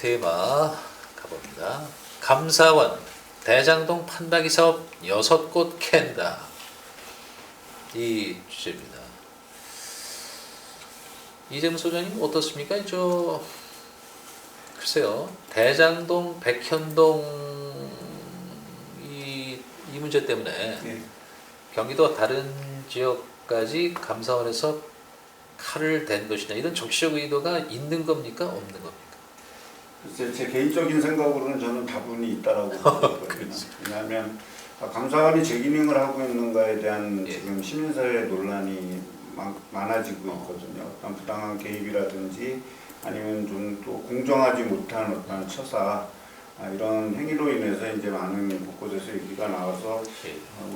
테마 가봅니다. 감사원 대장동 판다기 사업 6곳 캔다. 이 주제입니다. 이재명 소장님 어떻습니까? 글쎄요. 대장동, 백현동 이 문제 때문에 경기도 다른 지역까지 감사원에서 칼을 댄 것이냐, 이런 정치적 의도가 있는 겁니까? 없는 겁니까? 글쎄, 제 개인적인 생각으로는 저는 다분히 있다라고 보거든요. 왜냐하면 감사원이 제 기능을 하고 있는가에 대한 지금 시민사회 논란이 많아지고 있거든요. 어떤 부당한 개입이라든지 아니면 좀 또 공정하지 못한 어떤 처사, 이런 행위로 인해서 이제 많은 곳곳에서 얘기가 나와서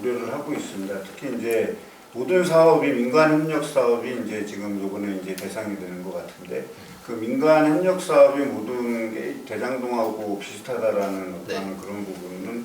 우려를 하고 있습니다. 특히 이제 모든 사업이 민간 협력 사업이 이제 지금 요번에 이제 대상이 되는 것 같은데, 그 민간 협력 사업이 모든 게 대장동하고 비슷하다라는 어떤 그런 부분은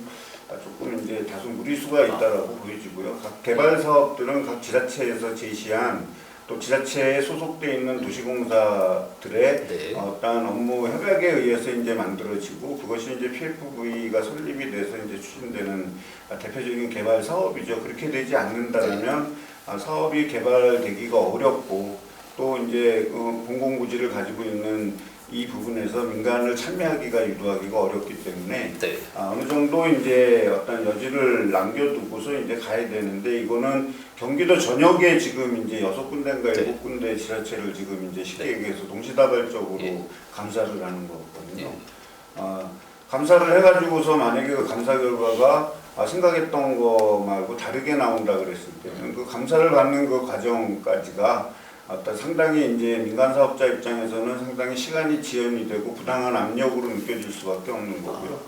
조금 이제 다소 무리수가 있다라고 보여지고요. 각 개발 사업들은 각 지자체에서 제시한, 또 지자체에 소속돼 있는 도시공사들의 어떤 업무 협약에 의해서 이제 만들어지고, 그것이 이제 PFV가 설립이 돼서 이제 추진되는 대표적인 개발 사업이죠. 그렇게 되지 않는다면 사업이 개발되기가 어렵고, 또 이제 공공부지를 가지고 있는 이 부분에서 민간을 참여하기가 유도하기가 어렵기 때문에 어느 정도 이제 어떤 여지를 남겨두고서 이제 가야 되는데, 이거는 경기도 전역에 지금 이제 6군데인가 7군데 지자체를 지금 이제 쉽게 얘기해서 동시다발적으로 감사를 하는 거거든요. 감사를 해가지고서 만약에 그 감사 결과가 생각했던 거 말고 다르게 나온다 그랬을 때는 그 감사를 받는 그 과정까지가 어떤 상당히 이제 민간 사업자 입장에서는 상당히 시간이 지연이 되고 부당한 압력으로 느껴질 수밖에 없는 거고요.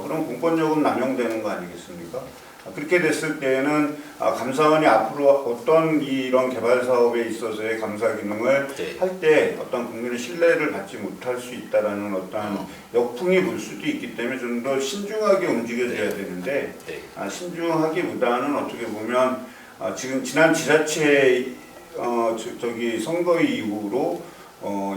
그럼 공권력은 남용되는 거 아니겠습니까? 그렇게 됐을 때에는 감사원이 앞으로 어떤 이런 개발 사업에 있어서의 감사 기능을 할 때 어떤 국민의 신뢰를 받지 못할 수 있다라는 어떤 역풍이 불 수도 있기 때문에 좀 더 신중하게 움직여줘야 되는데, 신중하기보다는 어떻게 보면 지금 지난 지자체 선거 이후로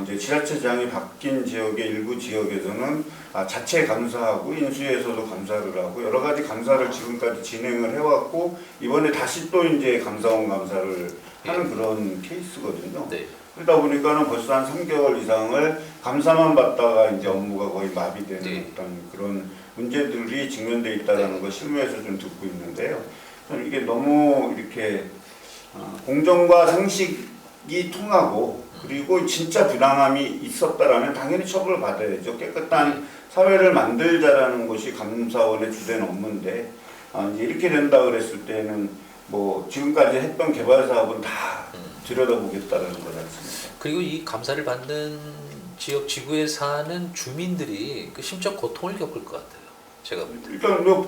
이제 지자체장이 바뀐 지역의 일부 지역에서는 자체 감사하고 인수에서도 감사를 하고 여러 가지 감사를 지금까지 진행을 해왔고, 이번에 다시 또 이제 감사원 감사를 하는 그런 케이스거든요. 그러다 보니까는 벌써 한 3개월 이상을 감사만 받다가 이제 업무가 거의 마비되는 어떤 그런 문제들이 직면돼 있다는 걸 실무에서 좀 듣고 있는데요. 저는 이게 너무 이렇게 공정과 상식이 통하고, 그리고 진짜 부당함이 있었다라면 당연히 처벌을 받아야죠. 깨끗한 사회를 만들자라는 것이 감사원의 주된 업무인데, 이제 이렇게 된다 그랬을 때는 뭐 지금까지 했던 개발 사업은 다 들여다보겠다는 거지 않습니까? 그리고 이 감사를 받는 지역 지구에 사는 주민들이 그 심적 고통을 겪을 것 같아요. 제가 볼 때.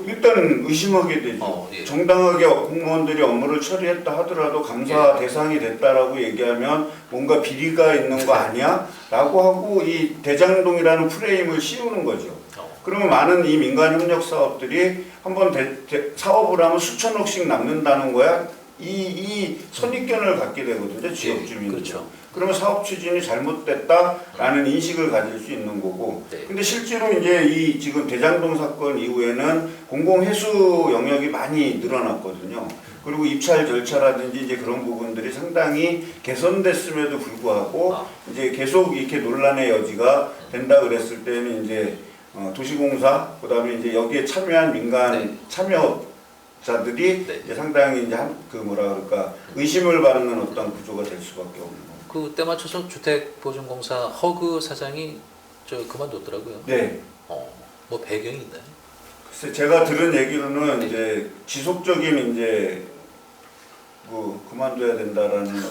일단 의심하게 되죠. 정당하게 공무원들이 업무를 처리했다 하더라도 감사 대상이 됐다라고 얘기하면 뭔가 비리가 있는 거 아니야? 라고 하고 이 대장동이라는 프레임을 씌우는 거죠. 그러면 많은 이 민간 협력 사업들이 한번 사업을 하면 수천억씩 남는다는 거야. 이 선입견을 갖게 되거든요, 지역 주민들. 그렇죠. 그러면 사업 추진이 잘못됐다라는 인식을 가질 수 있는 거고. 근데 실제로 이제 이 지금 대장동 사건 이후에는 공공해수 영역이 많이 늘어났거든요. 그리고 입찰 절차라든지 이제 그런 부분들이 상당히 개선됐음에도 불구하고 이제 계속 이렇게 논란의 여지가 된다 그랬을 때는 이제 도시공사, 그다음에 이제 여기에 참여한 민간 참여자들이 이제 상당히 이제 의심을 받는 어떤 구조가 될 수밖에 없는 거예요. 그때 맞춰서 주택보증공사 허그 사장이 그만뒀더라고요. 뭐 배경이 있나요? 글쎄, 제가 들은 얘기로는 이제 지속적인 이제 그만둬야 된다라는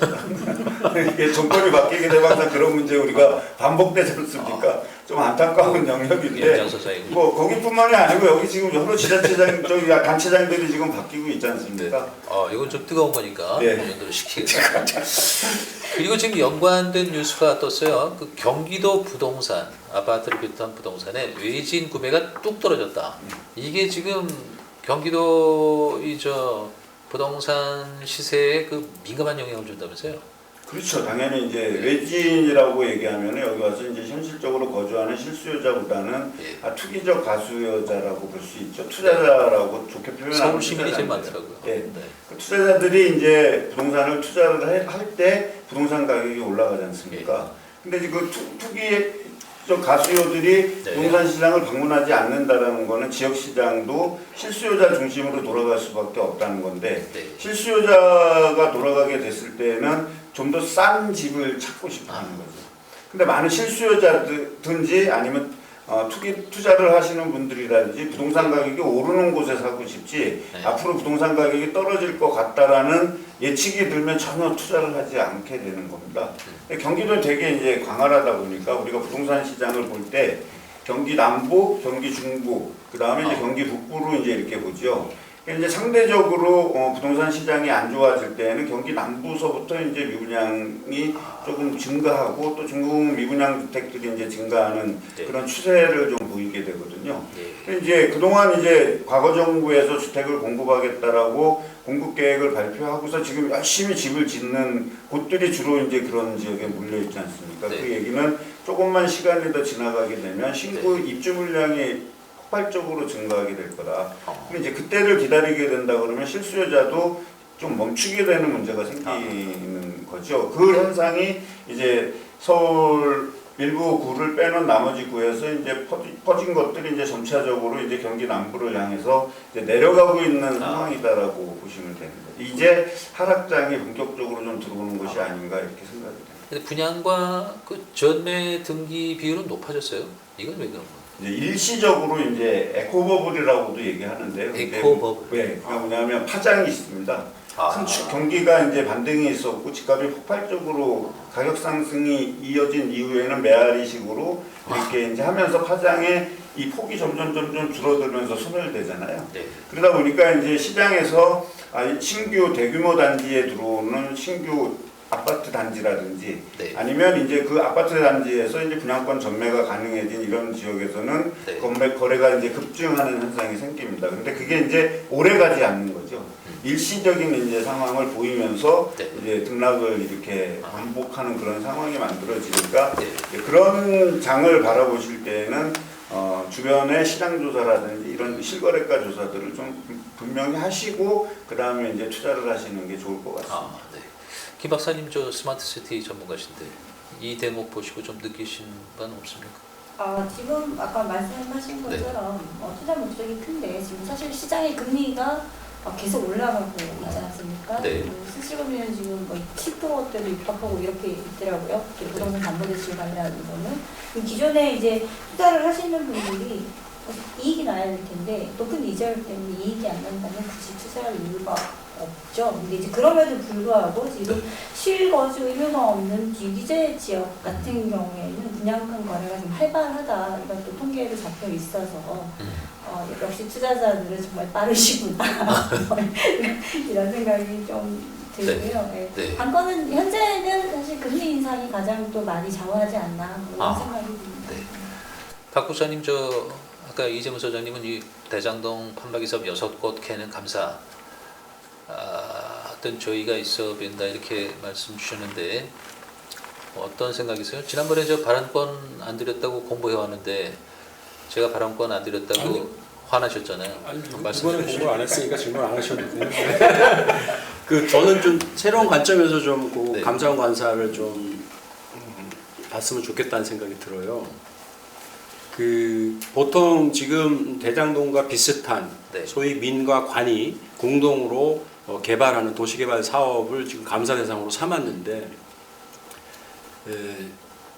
이게 정권이 바뀌게 되면 항상 그런 문제 우리가 반복되지 않습니까? 좀 안타까운 영역인데, 뭐 거기뿐만이 아니고 여기 지금 여러 지자체장, 단체장들이 지금 바뀌고 있지 않습니까? 이건 좀 뜨거운 거니까 연도를 시키겠다. 그리고 지금 연관된 뉴스가 떴어요. 그 경기도 부동산, 아파트를 비롯한 부동산에 외진 구매가 뚝 떨어졌다. 이게 지금 경기도 부동산 시세에 그 민감한 영향을 준다면서요? 그렇죠. 당연히 이제 외지인이라고 얘기하면 여기 와서 이제 현실적으로 거주하는 실수요자보다는 예. 투기적 가수요자라고 볼 수 있죠. 투자자라고 좋게 표현하는 서울 시민이 제일 많더라고요. 예. 네. 그 투자자들이 이제 부동산을 투자를 할 때 부동산 가격이 올라가지 않습니까? 근데 이제 그 투기적 가수요들이 네. 부동산 시장을 방문하지 않는다라는 거는 지역 시장도 실수요자 중심으로 돌아갈 수밖에 없다는 건데 네. 실수요자가 돌아가게 됐을 때는 좀 더 싼 집을 찾고 싶어 하는 거죠. 근데 많은 실수요자든지 아니면 투자를 하시는 분들이라든지 부동산 가격이 오르는 곳에 사고 싶지 네. 앞으로 부동산 가격이 떨어질 것 같다라는 예측이 들면 전혀 투자를 하지 않게 되는 겁니다. 경기도 되게 이제 광활하다 보니까 우리가 부동산 시장을 볼 때 경기 남부, 경기 중부, 그 다음에 이제 경기 북부로 이제 이렇게 보죠. 이제 상대적으로 부동산 시장이 안 좋아질 때는 경기 남부서부터 이제 미분양이 조금 증가하고 또 중국 미분양 주택들이 이제 증가하는 네. 그런 추세를 좀 보이게 되거든요. 네. 이제 그동안 이제 과거 정부에서 주택을 공급하겠다라고 공급 계획을 발표하고서 지금 열심히 집을 짓는 곳들이 주로 이제 그런 지역에 몰려 있지 않습니까? 네. 그 얘기는 조금만 시간이 더 지나가게 되면 신규 입주 물량이 폭발적으로 증가하게 될 거다. 근데 이제 그때를 기다리게 된다 그러면 실수요자도 좀 멈추게 되는 문제가 생기는 거죠. 그 현상이 이제 서울 일부 구를 빼놓은 나머지 구에서 이제 퍼진 것들이 이제 점차적으로 이제 경기 남부를 향해서 이제 내려가고 있는 상황이다라고 보시면 되는 거죠. 이제 하락장이 본격적으로 좀 들어오는 것이 아닌가 이렇게 생각이 됩니다. 근데 분양과 그 전매 등기 비율은 높아졌어요. 이건 왜 그런 거예요? 이제 일시적으로 이제 에코버블이라고도 얘기하는데요. 에코버블. 네, 그게 뭐냐면 파장이 있습니다. 아. 경기가 이제 반등이 있었고 집값이 폭발적으로 가격 상승이 이어진 이후에는 메아리식으로 이렇게 이제 하면서 파장의 이 폭이 점점 줄어들면서 소멸되잖아요. 네. 그러다 보니까 이제 시장에서 신규 대규모 단지에 들어오는 신규 아파트 단지라든지 네. 아니면 이제 그 아파트 단지에서 이제 분양권 전매가 가능해진 이런 지역에서는 네. 거래가 이제 급증하는 현상이 생깁니다. 근데 그게 이제 오래 가지 않는 거죠. 일시적인 이제 상황을 보이면서 네. 이제 등락을 이렇게 반복하는 그런 상황이 만들어지니까 네. 그런 장을 바라보실 때에는 주변의 시장 조사라든지 이런 실거래가 조사들을 좀 분명히 하시고 그 다음에 이제 투자를 하시는 게 좋을 것 같습니다. 네. 김 박사님 저 스마트시티 전문가신데 이 대목 보시고 좀 느끼신 바는 없습니까? 지금 아까 말씀하신 것처럼 투자 목적이 큰데 지금 사실 시장의 금리가 계속 올라가고 있지 않습니까? 네. 실질금리는 지금 뭐 10%대도 육박하고 이렇게 있더라고요. 부동산 담보대출 관련한 거는 기존에 이제 투자를 하시는 분들이 이익이 나야 될 텐데 높은 이자율 때문에 이익이 안 난다면 굳이 투자할 이유가 없죠. 근데 이제 그럼에도 불구하고 지금 실거주 의무가 없는 비규제 지역 같은 경우에는 분양권 거래가 좀 활발하다 이런 또 통계도 잡혀 있어서 역시 투자자들은 정말 빠르시구나 이런 생각이 좀 들고요. 네. 네. 관건은 현재는 사실 금리 인상이 가장 또 많이 좌우하지 않나 그런 생각이 듭니다. 네. 박 부사님 저 아까 이재문 소장님은 이 대장동 판박이 사업 6곳 캐는 감사 어떤 저희가 있어 뵌다 이렇게 말씀 주셨는데 어떤 생각이세요? 지난번에 저 발언권 안 드렸다고 공부해 왔는데 제가 발언권 안 드렸다고 화나셨잖아요. 아니, 이번에 공부 안 했으니까 질문 안 하셔도 돼요. 저는 좀 새로운 관점에서 좀 그 네. 감사원 관사를 좀 봤으면 좋겠다는 생각이 들어요. 보통 지금 대장동과 비슷한 네. 소위 민과 관이 공동으로 개발하는 도시개발 사업을 지금 감사 대상으로 삼았는데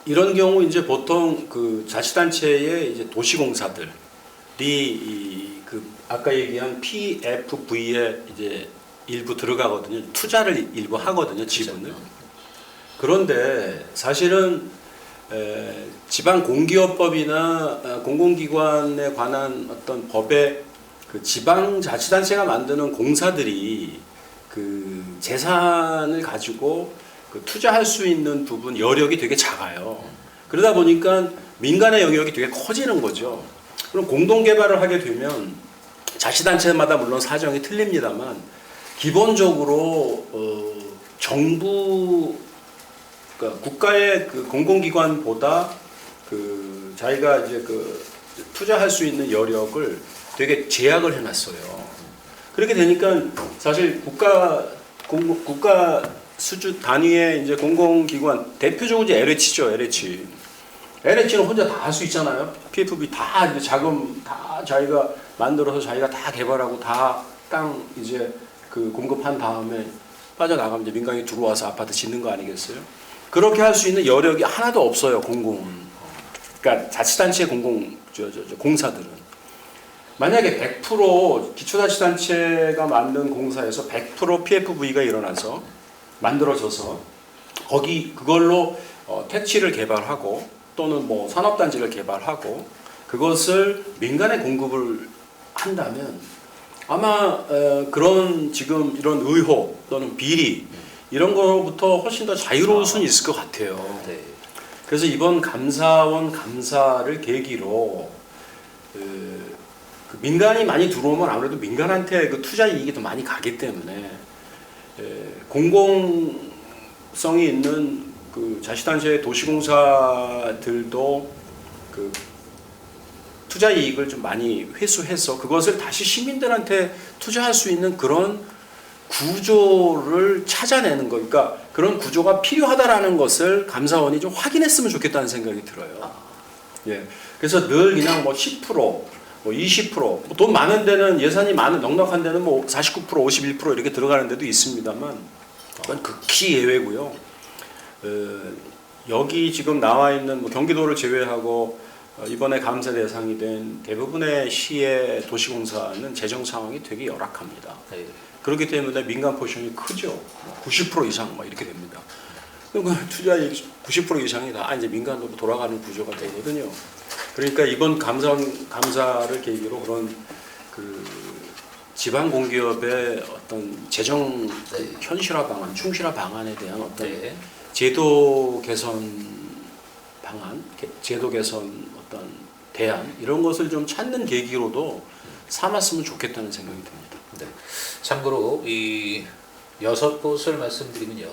이런 경우 이제 보통 그 자치단체의 이제 도시공사들이 아까 얘기한 PFV에 이제 일부 들어가거든요. 투자를 일부 하거든요. 지분을. 그런데 사실은 지방 공기업법이나 공공기관에 관한 어떤 법에 그 지방자치단체가 만드는 공사들이 그 재산을 가지고 그 투자할 수 있는 부분 여력이 되게 작아요. 그러다 보니까 민간의 영역이 되게 커지는 거죠. 그럼 공동개발을 하게 되면 자치단체마다 물론 사정이 틀립니다만 기본적으로 정부 그러니까 국가의 그 공공기관보다 그 자기가 이제 그 투자할 수 있는 여력을 되게 제약을 해놨어요. 그렇게 되니까 사실 국가 수준 단위의 이제 공공기관 대표적으로 이제 LH죠, LH. LH는 혼자 다 할 수 있잖아요. PFB 다 이제 자금 다 자기가 만들어서 자기가 다 개발하고 다 땅 이제 그 공급한 다음에 빠져나가면 이제 민간이 들어와서 아파트 짓는 거 아니겠어요? 그렇게 할 수 있는 여력이 하나도 없어요, 공공은. 그러니까 자치단체 공사들은. 만약에 100% 기초자치단체가 만든 공사에서 100% PFV가 일어나서 만들어져서 거기 그걸로 택지를 개발하고 또는 뭐 산업단지를 개발하고 그것을 민간에 공급을 한다면 아마 그런 지금 이런 의혹 또는 비리 이런 거로부터 훨씬 더 자유로울 수는 있을 것 같아요. 네. 그래서 이번 감사원 감사를 계기로 그 민간이 많이 들어오면 아무래도 민간한테 그 투자 이익이 더 많이 가기 때문에 공공성이 있는 그 자치단체 도시공사들도 그 투자 이익을 좀 많이 회수해서 그것을 다시 시민들한테 투자할 수 있는 그런 구조를 찾아내는 거, 그러니까 그런 구조가 필요하다라는 것을 감사원이 좀 확인했으면 좋겠다는 생각이 들어요. 예, 그래서 늘 그냥 뭐 10%, 뭐 20%, 돈 많은 데는 예산이 많은 넉넉한 데는 뭐 49%, 51% 이렇게 들어가는 데도 있습니다만 그건 극히 예외고요. 여기 지금 나와 있는 뭐 경기도를 제외하고 이번에 감사 대상이 된 대부분의 시의 도시공사는 재정 상황이 되게 열악합니다. 네. 그렇기 때문에 민간 포션이 크죠. 90% 이상 막 이렇게 됩니다. 그럼 투자액 90% 이상이 다 이제 민간으로 돌아가는 구조가 되거든요. 그러니까 이번 감사를 계기로 그런 그 지방 공기업의 어떤 재정 현실화 방안, 충실화 방안에 대한 어떤 제도 개선 방안, 제도 개선 어떤 대안 이런 것을 좀 찾는 계기로도 삼았으면 좋겠다는 생각이 듭니다. 네. 참고로 이 6곳을 말씀드리면요.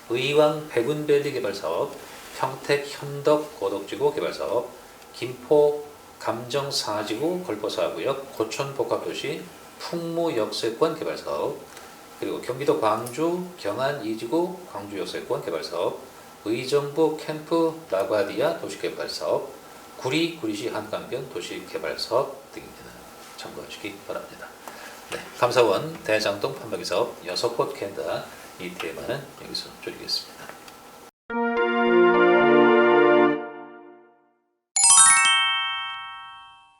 의왕 백운밸리 개발사업, 평택 현덕 고덕지구 개발사업, 김포 감정상하지구 걸포사구역 고촌복합도시 풍무역세권 개발사업, 그리고 경기도 광주 경안 2지구 광주역세권 개발사업, 의정부 캠프 라과디아 도시개발사업, 구리시 한강변 도시개발사업 등입니다. 참고하시기 바랍니다. 네, 감사원 대장동 판매기사업 6곳 캔다 이 테마는 여기서 줄이겠습니다.